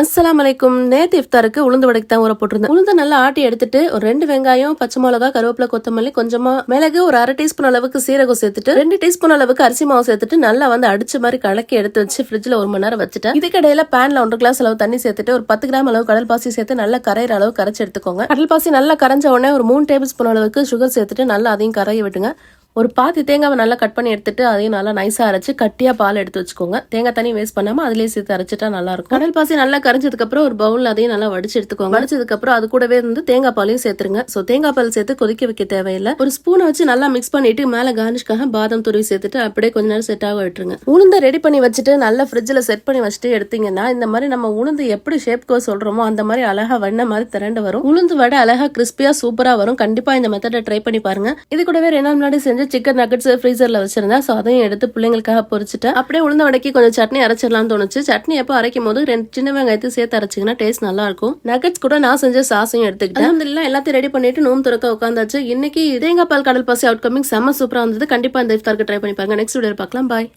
அஸ்ஸலாமு அலைக்கும். நேத்து இஃப்தாருக்கு உளுந்து வடைக்கு தான் ஊற போட்டிருந்தேன். உளுந்து நல்லா ஆட்டி எடுத்துட்டு ஒரு 2 வெங்காயம், பச்சை மிளகா, கருவேப்பிலை, கொத்தமல்லி, கொஞ்சமா மிளகு, ஒரு 1/2 டீஸ்பூன் அளவுக்கு சீரகம் சேர்த்துட்டு 2 டீஸ்பூன் அளவுக்கு அரிசி மாவு சேர்த்துட்டு நல்லா அடிச்ச மாதிரி கலக்கி எடுத்து வச்சு ஃப்ரிட்ஜ்ல 1 மணி நேரம் வச்சுட்டேன். இதுக்கிடையில பேன்ல 1 கிளாஸ் அளவு தண்ணி சேர்த்துட்டு ஒரு 10 கிராம் அளவு கடல் பாசி சேர்த்து நல்லா கரையிற அளவு கரைச்சு எடுத்துக்கோங்க. கடல் பாசி நல்லா கரைஞ்ச உடனே ஒரு 3 டேபிள் ஸ்பூன் அளவுக்கு சுகர் சேர்த்துட்டு நல்லா அதையும் கரைய விட்டுங்க. ஒரு பாதி தேங்காவை நல்லா கட் பண்ணி எடுத்துட்டு அதையும் நல்லா நைஸா அரைச்சு கட்டியா பால் எடுத்து வச்சுக்கோங்க. தேங்காய் தண்ணி வேஸ்ட் பண்ணாம அதுலயே சேர்த்து அரைச்சிட்டா நல்லா இருக்கும். கடல் பாசி நல்லா கரைஞ்சதுக்கு அப்புறம் ஒரு பவுல் அதையும் நல்லா வடிச்சு எடுத்துக்கோங்க. வடிச்சதுக்கு அப்புறம் அது கூடவே தேங்காய் பாலையும் சேர்த்துருங்க. சோ தேங்காய் பால் சேர்த்து கொதிக்க வைக்க தேவையில்லை. ஒரு ஸ்பூனை வச்சு நல்லா மிக்ஸ் பண்ணிட்டு மேல கார்னிஷ்காக பாதாம் துருவி சேர்த்துட்டு அப்படியே கொஞ்ச நேரம் செட் ஆக விட்டுருங்க. உளுந்த ரெடி பண்ணி வச்சுட்டு நல்லா ஃப்ரிட்ஜ்ல செட் பண்ணி வச்சுட்டு எடுத்தீங்கன்னா இந்த மாதிரி நம்ம உளுந்து எப்படி ஷேப்கோ சொல்றோமோ அந்த மாதிரி அழகா வண்ண மாதிரி திரண்டு வரும். உளுந்து வடை அழகா கிறிஸ்பியா சூப்பரா வரும். கண்டிப்பா இந்த மெத்தடை ட்ரை பண்ணி பாருங்க. இது கூடவே 2 நாள் முன்னாடி செஞ்ச சிக்கன் நகட்ஸ் ஃப்ரீசர்ல வச்சிருந்தேன். சோ அதையும் எடுத்து பிள்ளைங்களுக்காக பொரிச்சிட்டேன். அப்படியே உளுந்த வடைக்கு கொஞ்சம் சட்னி அரைச்சிடலாம்னு தோணுச்சு. சட்னி எப்போ அரைக்கும் போது 2 சின்ன வெங்காயத்தை சேர்த்து அரைச்சிங்கன்னா டேஸ்ட் நல்லா இருக்கும். நகட்ஸ் கூட நான் செஞ்ச சாஸையும் எடுத்துக்கிட்டேன். அல்ஹம்துலில்லாஹ் எல்லாத்தையும் ரெடி பண்ணிட்டு நோம்பு துறக்க உட்காந்தாச்சு. இன்னைக்கு தேங்காய் பால் கடல் பாசி அவுட் கமிங் செம்ம சூப்பரா இருந்தது. கண்டிப்பா இந்த இஃப்தாருக்கு ட்ரை பண்ணி பாருங்க. நெக்ஸ்ட் வீடியோ பார்க்கலாம். பாய்.